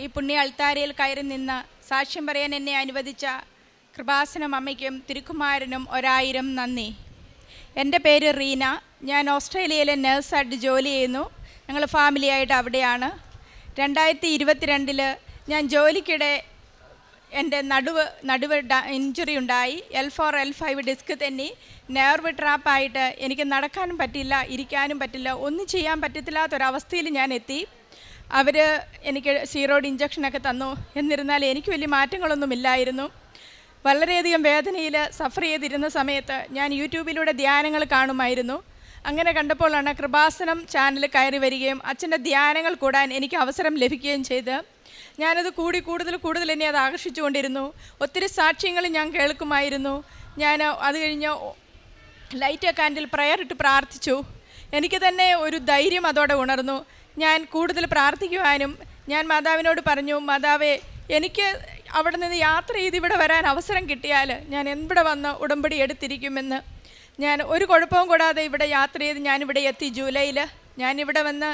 ഈ പുണ്യ അൾത്താരയിൽ കയറി നിന്ന് സാക്ഷ്യം പറയാൻ എന്നെ അനുവദിച്ച കൃപാസനം അമ്മയ്ക്കും തിരുക്കുമാരനും 1000 നന്ദി. എൻ്റെ പേര് റീന. ഞാൻ ഓസ്ട്രേലിയയിലെ നേഴ്സായിട്ട് ജോലി ചെയ്യുന്നു. ഞങ്ങൾ ഫാമിലിയായിട്ട് അവിടെയാണ്. 2022 ഞാൻ ജോലിക്കിടെ എൻ്റെ നടുവ് ഇഞ്ചുറി ഉണ്ടായി. L4 L5 ഡിസ്ക് തെന്നി നെർവ് ട്രാപ്പായിട്ട് എനിക്ക് നടക്കാനും പറ്റില്ല, ഇരിക്കാനും പറ്റില്ല, ഒന്നും ചെയ്യാൻ പറ്റത്തില്ലാത്തൊരവസ്ഥയിൽ ഞാൻ എത്തി. അവർ എനിക്ക് സീറോയിഡ് ഇഞ്ചക്ഷനൊക്കെ തന്നു. എന്നിരുന്നാൽ എനിക്ക് വലിയ മാറ്റങ്ങളൊന്നുമില്ലായിരുന്നു. വളരെയധികം വേദനയിൽ സഫർ ചെയ്തിരുന്ന സമയത്ത് ഞാൻ യൂട്യൂബിലൂടെ ധ്യാനങ്ങൾ കാണുമായിരുന്നു. അങ്ങനെ കണ്ടപ്പോഴാണ് കൃപാസനം ചാനൽ കയറി വരികയും അച്ഛൻ്റെ ധ്യാനങ്ങൾ കൂടാൻ എനിക്ക് അവസരം ലഭിക്കുകയും ചെയ്ത് ഞാനത് കൂടുതൽ എന്നെ അത് ആകർഷിച്ചുകൊണ്ടിരുന്നു. ഒത്തിരി സാക്ഷ്യങ്ങൾ ഞാൻ കേൾക്കുമായിരുന്നു. ഞാൻ അത് കഴിഞ്ഞ് ലൈറ്റ് കാൻഡിൽ പ്രയർ ഇട്ട് പ്രാർത്ഥിച്ചു. എനിക്ക് തന്നെ ഒരു ധൈര്യം അതോടെ ഉണർന്നു. ഞാൻ കൂടുതൽ പ്രാർത്ഥിക്കുവാനും ഞാൻ മാതാവിനോട് പറഞ്ഞു, മാതാവേ, എനിക്ക് അവിടെ നിന്ന് യാത്ര ചെയ്ത് ഇവിടെ വരാൻ അവസരം കിട്ടിയാൽ ഞാൻ ഇവിടെ വന്ന് ഉടമ്പടി എടുത്തിരിക്കുമെന്ന്. ഞാൻ ഒരു കുഴപ്പവും കൂടാതെ ഇവിടെ യാത്ര ചെയ്ത് ഞാനിവിടെ എത്തി. ജൂലൈയിൽ ഞാനിവിടെ വന്ന്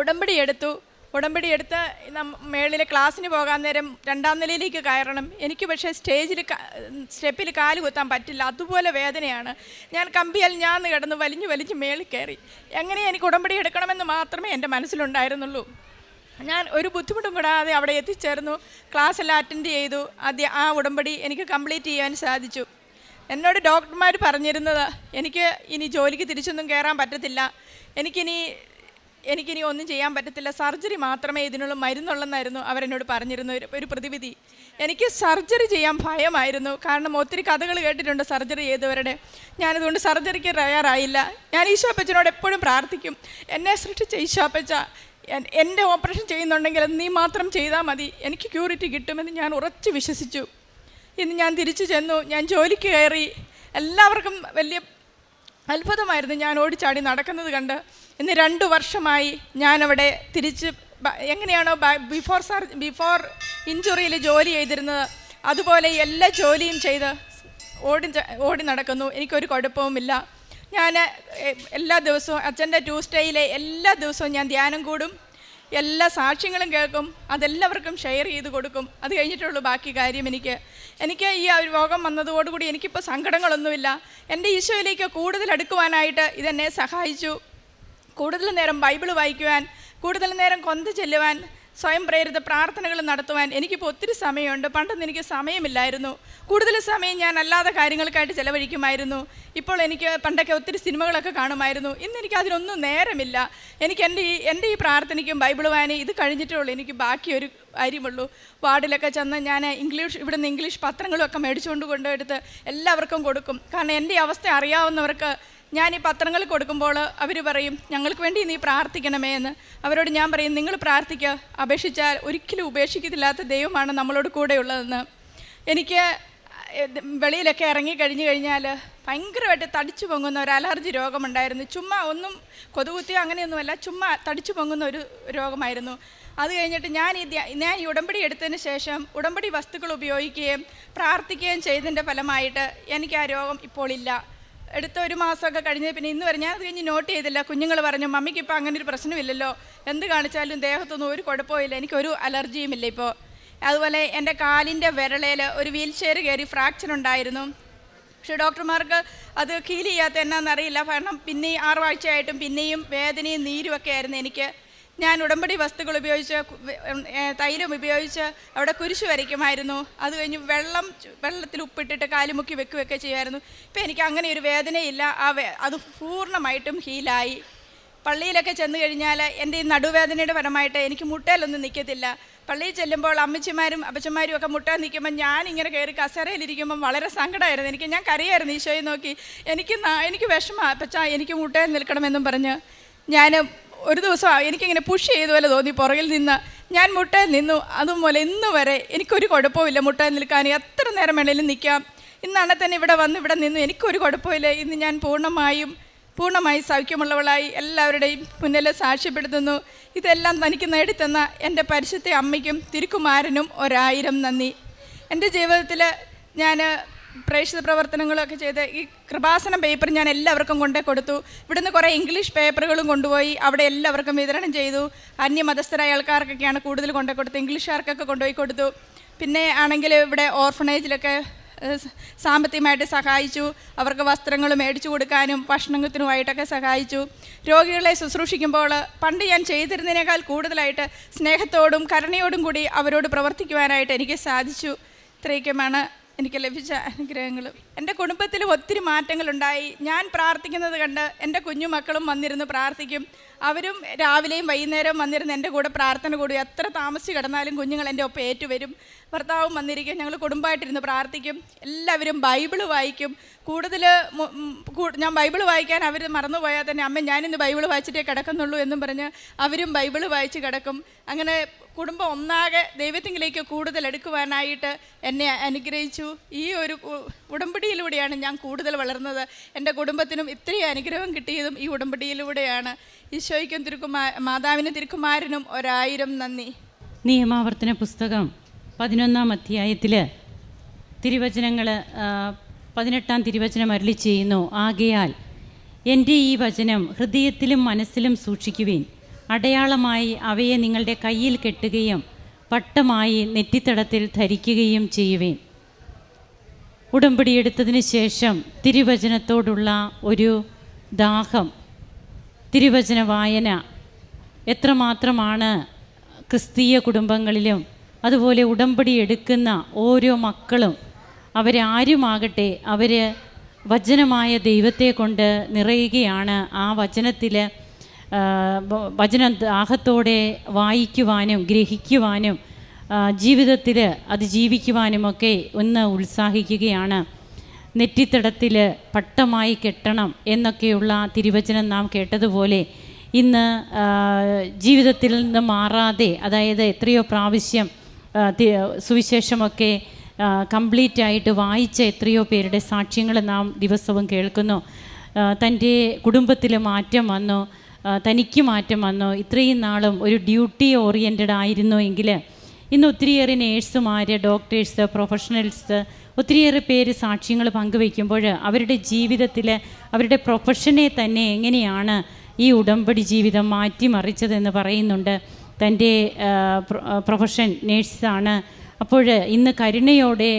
ഉടമ്പടി എടുത്ത് മേളിലെ ക്ലാസ്സിന് പോകാൻ നേരം 2ാം നിലയിലേക്ക് കയറണം. എനിക്ക് പക്ഷേ സ്റ്റെപ്പിൽ കാല് കുത്താൻ പറ്റില്ല, അതുപോലെ വേദനയാണ്. ഞാൻ കമ്പിയാൽ കിടന്ന് വലിഞ്ഞ് മേളിൽ കയറി. എങ്ങനെ എനിക്ക് ഉടമ്പടി എടുക്കണമെന്ന് മാത്രമേ എൻ്റെ മനസ്സിലുണ്ടായിരുന്നുള്ളൂ. ഞാൻ ഒരു ബുദ്ധിമുട്ടും കൂടാതെ അവിടെ എത്തിച്ചേർന്നു. ക്ലാസ് എല്ലാം അറ്റൻഡ് ചെയ്തു. ആ ഉടമ്പടി എനിക്ക് കംപ്ലീറ്റ് ചെയ്യാൻ സാധിച്ചു. എന്നോട് ഡോക്ടർമാർ പറഞ്ഞിരുന്നത് എനിക്ക് ഇനി ജോലിക്ക് തിരിച്ചൊന്നും കയറാൻ പറ്റത്തില്ല, എനിക്കിനി ഒന്നും ചെയ്യാൻ പറ്റത്തില്ല, സർജറി മാത്രമേ ഇതിനുള്ള മരുന്നുള്ളെന്നായിരുന്നു അവരെന്നോട് പറഞ്ഞിരുന്ന ഒരു പ്രതിവിധി. എനിക്ക് സർജറി ചെയ്യാൻ ഭയമായിരുന്നു. കാരണം ഒത്തിരി കഥകൾ കേട്ടിട്ടുണ്ട് സർജറി ചെയ്തവരുടെ. ഞാനതുകൊണ്ട് സർജറിക്ക് തയ്യാറായില്ല. ഞാൻ ഈശോപ്പച്ചനോട് എപ്പോഴും പ്രാർത്ഥിക്കും, എന്നെ സൃഷ്ടിച്ച ഈശോപ്പച്ച, എൻ്റെ ഓപ്പറേഷൻ ചെയ്യുന്നുണ്ടെങ്കിൽ നീ മാത്രം ചെയ്താൽ മതി, എനിക്ക് ക്യൂരിറ്റി കിട്ടുമെന്ന് ഞാൻ ഉറച്ചു വിശ്വസിച്ചു. ഇന്ന് ഞാൻ തിരിച്ചു ചെന്നു. ഞാൻ ജോലിക്ക് കയറി. എല്ലാവർക്കും വലിയ അത്ഭുതമായിരുന്നു ഞാൻ ഓടിച്ചാടി നടക്കുന്നത് കണ്ട്. ഇന്ന് 2 വർഷമായി ഞാനവിടെ തിരിച്ച് എങ്ങനെയാണോ ബിഫോർ ഇഞ്ചുറിയിൽ ജോലി ചെയ്തിരുന്നത് അതുപോലെ എല്ലാ ജോലിയും ചെയ്ത് ഓടി നടക്കുന്നു. എനിക്കൊരു കുഴപ്പവുമില്ല. ഞാൻ എല്ലാ ദിവസവും അച്ഛൻ്റെ ട്യൂസ്ഡേയിലെ എല്ലാ ദിവസവും ഞാൻ ധ്യാനം കൂടും, എല്ലാ സാക്ഷ്യങ്ങളും കേൾക്കും, അതെല്ലാവർക്കും ഷെയർ ചെയ്ത് കൊടുക്കും. അത് കഴിഞ്ഞിട്ടുള്ളൂ ബാക്കി കാര്യം. എനിക്ക് ഈ രോഗം വന്നതോടുകൂടി എനിക്കിപ്പോൾ സങ്കടങ്ങളൊന്നുമില്ല. എൻ്റെ ഈശോയിലേക്ക് കൂടുതൽ അടുക്കുവാനായിട്ട് ഇതെന്നെ സഹായിച്ചു. കൂടുതൽ നേരം ബൈബിൾ വായിക്കുവാൻ, കൂടുതൽ നേരം കൊന്ത ചെല്ലുവാൻ, സ്വയം പ്രേരിത പ്രാർത്ഥനകൾ നടത്തുവാൻ എനിക്കിപ്പോൾ ഒത്തിരി സമയമുണ്ട്. പണ്ടൊന്നും എനിക്ക് സമയമില്ലായിരുന്നു. കൂടുതൽ സമയം ഞാൻ അല്ലാതെ കാര്യങ്ങൾക്കായിട്ട് ചിലവഴിക്കുമായിരുന്നു. ഇപ്പോൾ എനിക്ക് പണ്ടൊക്കെ ഒത്തിരി സിനിമകളൊക്കെ കാണുമായിരുന്നു. ഇന്ന് എനിക്ക് അതിനൊന്നും നേരമില്ല. എനിക്ക് എൻ്റെ ഈ പ്രാർത്ഥനയ്ക്കും ബൈബിൾ വായനയും ഇത് കഴിഞ്ഞിട്ടേ ഉള്ളൂ എനിക്ക് ബാക്കിയൊരു കാര്യമുള്ളൂ. വാർഡിലൊക്കെ ചെന്ന് ഞാൻ ഇവിടുന്ന് ഇംഗ്ലീഷ് പത്രങ്ങളുമൊക്കെ മേടിച്ചുകൊണ്ട് കൊണ്ടെടുത്ത് എല്ലാവർക്കും കൊടുക്കും. കാരണം എൻ്റെ അവസ്ഥ അറിയാവുന്നവർക്ക് ഞാൻ ഈ പത്രങ്ങൾ കൊടുക്കുമ്പോൾ അവർ പറയും, ഞങ്ങൾക്ക് വേണ്ടി നീ പ്രാർത്ഥിക്കണമേ എന്ന്. അവരോട് ഞാൻ പറയും, നിങ്ങൾ പ്രാർത്ഥിക്കുക, അപേക്ഷിച്ചാൽ ഒരിക്കലും ഉപേക്ഷിക്കത്തില്ലാത്ത ദൈവമാണ് നമ്മളോട് കൂടെയുള്ളതെന്ന്. എനിക്ക് വെളിയിലൊക്കെ ഇറങ്ങിക്കഴിഞ്ഞു കഴിഞ്ഞാൽ ഭയങ്കരമായിട്ട് തടിച്ചു പൊങ്ങുന്ന ഒരു അലർജി രോഗമുണ്ടായിരുന്നു. ചുമ്മാ ഒന്നും കൊതുകുത്തിയോ അങ്ങനെയൊന്നുമല്ല, ചുമ്മാ തടിച്ചു പൊങ്ങുന്ന ഒരു രോഗമായിരുന്നു. അത് കഴിഞ്ഞിട്ട് ഞാൻ ഈ ഉടമ്പടി എടുത്തതിന് ശേഷം ഉടമ്പടി വസ്തുക്കൾ ഉപയോഗിക്കുകയും പ്രാർത്ഥിക്കുകയും ചെയ്തതിൻ്റെ ഫലമായിട്ട് എനിക്ക് ആ രോഗം ഇപ്പോൾ ഇല്ല. എടുത്ത 1 മാസമൊക്കെ കഴിഞ്ഞ് പിന്നെ ഇന്ന് വരെ ഞാൻ അത് കഴിഞ്ഞ് നോട്ട് ചെയ്തില്ല. കുഞ്ഞുങ്ങൾ പറഞ്ഞു, മമ്മിക്ക് ഇപ്പോൾ അങ്ങനെ ഒരു പ്രശ്നമില്ലല്ലോ, എന്ത് കാണിച്ചാലും ദേഹത്തൊന്നും ഒരു കുഴപ്പമില്ല, എനിക്കൊരു അലർജിയുമില്ല ഇപ്പോൾ. അതുപോലെ എൻ്റെ കാലിൻ്റെ വിരളയിൽ ഒരു വീൽ ചെയർ കയറി ഫ്രാക്ചർ ഉണ്ടായിരുന്നു. പക്ഷേ ഡോക്ടർമാർക്ക് അത് ഹീൽ ചെയ്യാത്ത എന്നാണെന്നറിയില്ല. കാരണം പിന്നെ 6 ആഴ്ചയായിട്ടും പിന്നെയും വേദനയും നീരുമൊക്കെ ആയിരുന്നു എനിക്ക്. ഞാൻ ഉടമ്പടി വസ്തുക്കൾ ഉപയോഗിച്ച് തൈലം ഉപയോഗിച്ച് അവിടെ കുരിശ് വരയ്ക്കുമായിരുന്നു. അത് കഴിഞ്ഞ് വെള്ളത്തിൽ ഉപ്പിട്ടിട്ട് കാലുമുക്കി വെക്കുകയൊക്കെ ചെയ്യുമായിരുന്നു. ഇപ്പം എനിക്ക് അങ്ങനെ ഒരു വേദനയില്ല. അത് പൂർണ്ണമായിട്ടും ഹീലായി. പള്ളിയിലൊക്കെ ചെന്ന് കഴിഞ്ഞാൽ എൻ്റെ ഈ നടുവേദനയുടെ പരമായിട്ട് എനിക്ക് മുട്ടയിലൊന്നും നിൽക്കത്തില്ല. പള്ളിയിൽ ചെല്ലുമ്പോൾ അമ്മച്ചിമാരും അപ്പച്ചന്മാരും ഒക്കെ മുട്ടാൻ നിൽക്കുമ്പോൾ ഞാനിങ്ങനെ കയറി കസേരയിലിരിക്കുമ്പം വളരെ സങ്കടമായിരുന്നു. ഞാൻ കരയായിരുന്നു ഈശോയെ നോക്കി. എനിക്ക് വിഷമമാണ് അപ്പച്ചാ, എനിക്ക് മുട്ടയിൽ നിൽക്കണമെന്നും പറഞ്ഞ്. ഞാൻ ഒരു ദിവസം എനിക്കിങ്ങനെ പുഷ് ചെയ്തുപോലെ തോന്നി പുറകിൽ നിന്ന്. ഞാൻ മുട്ടയിൽ നിന്നു. അതുപോലെ ഇന്ന് വരെ എനിക്കൊരു കുഴപ്പമില്ല മുട്ടയിൽ നിൽക്കാൻ. എത്ര നേരം വേണേലും നിൽക്കാം. ഇന്നാണെ തന്നെ ഇവിടെ നിന്നു. എനിക്കൊരു കുഴപ്പമില്ല. ഇന്ന് ഞാൻ പൂർണ്ണമായി സൗഖ്യമുള്ളവളായി എല്ലാവരുടെയും മുന്നിൽ സാക്ഷ്യപ്പെടുത്തുന്നു. ഇതെല്ലാം തനിക്ക് നേടിത്തന്ന എൻ്റെ പരിശുദ്ധ അമ്മയ്ക്കും തിരുക്കുമാരനും 1000 നന്ദി. എൻ്റെ ജീവിതത്തിൽ ഞാൻ പ്രേക്ഷിത പ്രവർത്തനങ്ങളൊക്കെ ചെയ്ത് ഈ കൃപാസനം പേപ്പർ ഞാൻ എല്ലാവർക്കും കൊണ്ടേ കൊടുത്തു. ഇവിടുന്ന് കുറേ ഇംഗ്ലീഷ് പേപ്പറുകളും കൊണ്ടുപോയി അവിടെ എല്ലാവർക്കും വിതരണം ചെയ്തു. അന്യമതസ്ഥരായ ആൾക്കാർക്കൊക്കെയാണ് കൂടുതൽ കൊണ്ടേ കൊടുത്തത്, ഇംഗ്ലീഷുകാർക്കൊക്കെ കൊണ്ടുപോയി കൊടുത്തു. പിന്നെ ആണെങ്കിൽ ഇവിടെ ഓർഫനേജിലൊക്കെ സാമ്പത്തികമായിട്ട് സഹായിച്ചു. അവർക്ക് വസ്ത്രങ്ങൾ മേടിച്ചു കൊടുക്കാനും ഭക്ഷണത്തിനുമായിട്ടൊക്കെ സഹായിച്ചു. രോഗികളെ ശുശ്രൂഷിക്കുമ്പോൾ പണ്ട് ഞാൻ ചെയ്തിരുന്നതിനേക്കാൾ കൂടുതലായിട്ട് സ്നേഹത്തോടും കരുണയോടും കൂടി അവരോട് പ്രവർത്തിക്കുവാനായിട്ട് എനിക്ക് സാധിച്ചു. ഇത്രയൊക്കെയാണ് എനിക്ക് ലഭിച്ച അനുഗ്രഹങ്ങൾ. എൻ്റെ കുടുംബത്തിലും ഒത്തിരി മാറ്റങ്ങളുണ്ടായി. ഞാൻ പ്രാർത്ഥിക്കുന്നത് കണ്ട് എൻ്റെ കുഞ്ഞുമക്കളും വന്നിരുന്ന് പ്രാർത്ഥിക്കും. അവരും രാവിലെയും വൈകുന്നേരവും വന്നിരുന്ന് എൻ്റെ കൂടെ പ്രാർത്ഥന കൂടും. എത്ര താമസിച്ച് കിടന്നാലും കുഞ്ഞുങ്ങൾ എൻ്റെ ഒപ്പം ഏറ്റുവരും. ഭർത്താവും വന്നിരിക്കും. ഞങ്ങൾ കുടുംബമായിട്ടിരുന്ന് പ്രാർത്ഥിക്കും. എല്ലാവരും ബൈബിള് വായിക്കും. കൂടുതൽ ഞാൻ ബൈബിള് വായിക്കാൻ അവർ മറന്നുപോയാൽ തന്നെ അമ്മ ഞാനിന്ന് ബൈബിള് വായിച്ചിട്ടേ കിടക്കുന്നുള്ളൂ എന്നും പറഞ്ഞ് അവരും ബൈബിള് വായിച്ച് കിടക്കും. അങ്ങനെ കുടുംബം ഒന്നാകെ ദൈവത്തിലേക്ക് കൂടുതൽ എടുക്കുവാനായിട്ട് എന്നെ അനുഗ്രഹിച്ചു. ഈ ഒരു ഉടമ്പടിയിലൂടെയാണ് ഞാൻ കൂടുതൽ വളർന്നത്. എൻ്റെ കുടുംബത്തിനും ഇത്രയും അനുഗ്രഹം കിട്ടിയതും ഈ ഉടമ്പടിയിലൂടെയാണ്. ഈശോയ്ക്കും മാതാവിനും തിരുക്കുമാരനും 1000 നന്ദി. നിയമാവർത്തന പുസ്തകം 11-ാം അധ്യായത്തിൽ തിരുവചനങ്ങൾ 18-ാം തിരുവചനം അരുളി ചെയ്യുന്നു. ആകയാൽ എൻ്റെ ഈ വചനം ഹൃദയത്തിലും മനസ്സിലും സൂക്ഷിക്കുവിൻ, അടയാളമായി അവയെ നിങ്ങളുടെ കയ്യിൽ കെട്ടുകയും പട്ടമായി നെറ്റിത്തടത്തിൽ ധരിക്കുകയും ചെയ്യുവിൻ. ഉടമ്പടിയെടുത്തതിന് ശേഷം തിരുവചനത്തോടുള്ള ഒരു ദാഹം, തിരുവചന വായന എത്രമാത്രമാണ് ക്രിസ്തീയ കുടുംബങ്ങളിലും അതുപോലെ ഉടമ്പടി എടുക്കുന്ന ഓരോ മക്കളും അവരാരുമാകട്ടെ അവർ വചനമായ ദൈവത്തെ കൊണ്ട് നിറയുകയാണ്. ആ വചനത്തിൽ വചന ദാഹത്തോടെ വായിക്കുവാനും ഗ്രഹിക്കുവാനും ജീവിതത്തിൽ അത് ജീവിക്കുവാനുമൊക്കെ ഒന്ന് ഉത്സാഹിക്കുകയാണ്. നെറ്റിത്തടത്തിൽ പട്ടമായി കെട്ടണം എന്നൊക്കെയുള്ള തിരുവചനം നാം കേട്ടതുപോലെ ഇന്ന് ജീവിതത്തിൽ നിന്ന് മാറാതെ, അതായത് എത്രയോ പ്രാവശ്യം സുവിശേഷമൊക്കെ കംപ്ലീറ്റ് ആയിട്ട് വായിച്ച എത്രയോ പേരുടെ സാക്ഷ്യങ്ങൾ നാം ദിവസവും കേൾക്കുന്നു. തൻ്റെ കുടുംബത്തിൽ മാറ്റം വന്നു, തനിക്ക് മാറ്റം വന്നു. ഇത്രയും നാളും ഒരു ഡ്യൂട്ടി ഓറിയൻറ്റഡ് ആയിരുന്നു എങ്കിൽ ഇന്ന് ഒത്തിരിയേറെ നേഴ്സുമാർ, ഡോക്ടേഴ്സ്, പ്രൊഫഷണൽസ് ഒത്തിരിയേറെ പേര് സാക്ഷ്യങ്ങൾ പങ്കുവയ്ക്കുമ്പോൾ അവരുടെ ജീവിതത്തിൽ അവരുടെ പ്രൊഫഷനെ തന്നെ എങ്ങനെയാണ് ഈ ഉടമ്പടി ജീവിതം മാറ്റിമറിച്ചതെന്ന് പറയുന്നുണ്ട്. തൻ്റെ പ്രൊഫഷൻ നേഴ്സാണ്. അപ്പോൾ ഇന്ന് കരുണയോടെ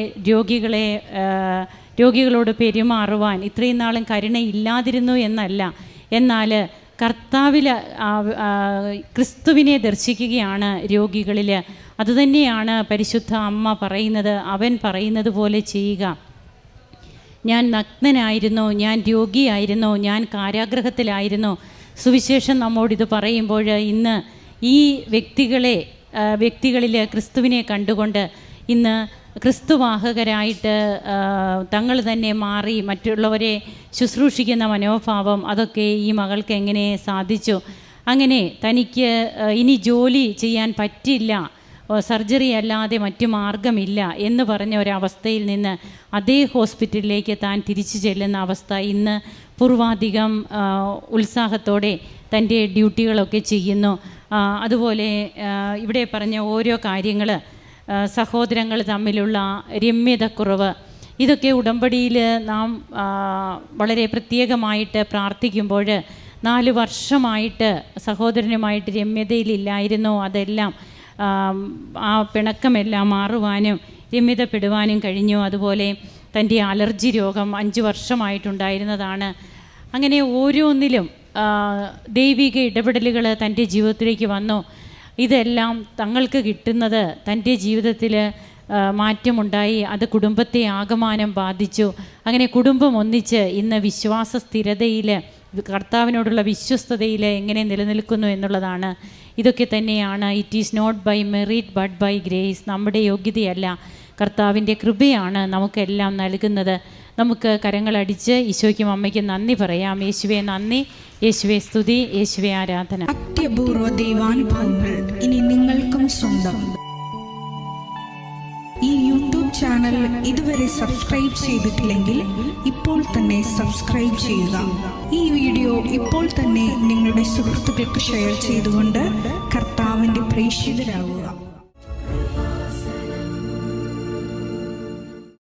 രോഗികളോട് പെരുമാറുവാൻ ഇത്രയും നാളും കരുണയില്ലാതിരുന്നു എന്നല്ല, എന്നാൽ കർത്താവിൽ ക്രിസ്തുവിനെ ദർശിക്കുകയാണ് രോഗികളിൽ. അതുതന്നെയാണ് പരിശുദ്ധ അമ്മ പറയുന്നത്. അവൻ പറയുന്നത് പോലെ ചെയ്യുക. ഞാൻ നഗ്നനായിരുന്നു, ഞാൻ രോഗിയായിരുന്നു, ഞാൻ കാരാഗ്രഹത്തിലായിരുന്നു. സുവിശേഷം നമ്മോടിത് പറയുമ്പോൾ ഇന്ന് ഈ വ്യക്തികളിൽ ക്രിസ്തുവിനെ കണ്ടുകൊണ്ട് ഇന്ന് ക്രിസ്തുവാഹകരായിട്ട് തങ്ങൾ തന്നെ മാറി മറ്റുള്ളവരെ ശുശ്രൂഷിക്കുന്ന മനോഭാവം, അതൊക്കെ ഈ മകൾക്ക് എങ്ങനെ സാധിച്ചു? അങ്ങനെ തനിക്ക് ഇനി ജോലി ചെയ്യാൻ പറ്റില്ല, സർജറി അല്ലാതെ മറ്റു മാർഗമില്ല എന്ന് പറഞ്ഞ ഒരവസ്ഥയിൽ നിന്ന് അതേ ഹോസ്പിറ്റലിലേക്ക് താൻ തിരിച്ചു ചെല്ലുന്ന അവസ്ഥ ഇന്ന് പൂർവാധികം ഉത്സാഹത്തോടെ തൻ്റെ ഡ്യൂട്ടികളൊക്കെ ചെയ്യുന്നു. അതുപോലെ ഇവിടെ പറഞ്ഞ ഓരോ കാര്യങ്ങൾ, സഹോദരങ്ങൾ തമ്മിലുള്ള രമ്യതക്കുറവ്, ഇതൊക്കെ ഉടമ്പടിയിൽ നാം വളരെ പ്രത്യേകമായിട്ട് പ്രാർത്ഥിക്കുമ്പോൾ 4 വർഷമായിട്ട് സഹോദരനുമായിട്ട് രമ്യതയിലില്ലായിരുന്നു. അതെല്ലാം ആ പിണക്കമെല്ലാം മാറുവാനും രമ്യതപ്പെടുവാനും കഴിഞ്ഞു. അതുപോലെ തൻ്റെ അലർജി രോഗം 5 വർഷമായിട്ടുണ്ടായിരുന്നതാണ്. അങ്ങനെ ഓരോന്നിലും ദൈവിക ഇടപെടലുകൾ തൻ്റെ ജീവിതത്തിലേക്ക് വന്നു. ഇതെല്ലാം തങ്ങൾക്ക് കിട്ടുന്നത് തൻ്റെ ജീവിതത്തിൽ മാറ്റമുണ്ടായി. അത് കുടുംബത്തെ ആകമാനം ബാധിച്ചു. അങ്ങനെ കുടുംബം ഒന്നിച്ച് ഇന്ന് വിശ്വാസ സ്ഥിരതയിൽ, കർത്താവിനോടുള്ള വിശ്വസ്തതയിൽ എങ്ങനെ നിലനിൽക്കുന്നു എന്നുള്ളതാണ്. ഇതൊക്കെ തന്നെയാണ് it is not by merit but by grace. നമ്മുടെ യോഗ്യതയല്ല, കർത്താവിൻ്റെ കൃപയാണ് നമുക്കെല്ലാം നൽകുന്നത്. നമുക്ക് കരങ്ങളടിച്ച് ഈശോയ്ക്കും അമ്മയ്ക്കും നന്ദി പറയാം. യേശുവേ നന്ദി, യേശുവേ സ്തുതി, യേശുവേ ആരാധന. അത്യപൂർവ ദൈവാനുഭവങ്ങൾ ഇനി നിങ്ങൾക്കും സ്വന്തം. ഈ യൂട്യൂബ് ചാനൽ ഇതുവരെ സബ്സ്ക്രൈബ് ചെയ്തിട്ടില്ലെങ്കിൽ ഇപ്പോൾ തന്നെ സബ്സ്ക്രൈബ് ചെയ്യുക. ഈ വീഡിയോ ഇപ്പോൾ തന്നെ നിങ്ങളുടെ സുഹൃത്തുക്കൾക്ക് ഷെയർ ചെയ്തുകൊണ്ട് കർത്താവിൻ്റെ പ്രേക്ഷിതരാകുക.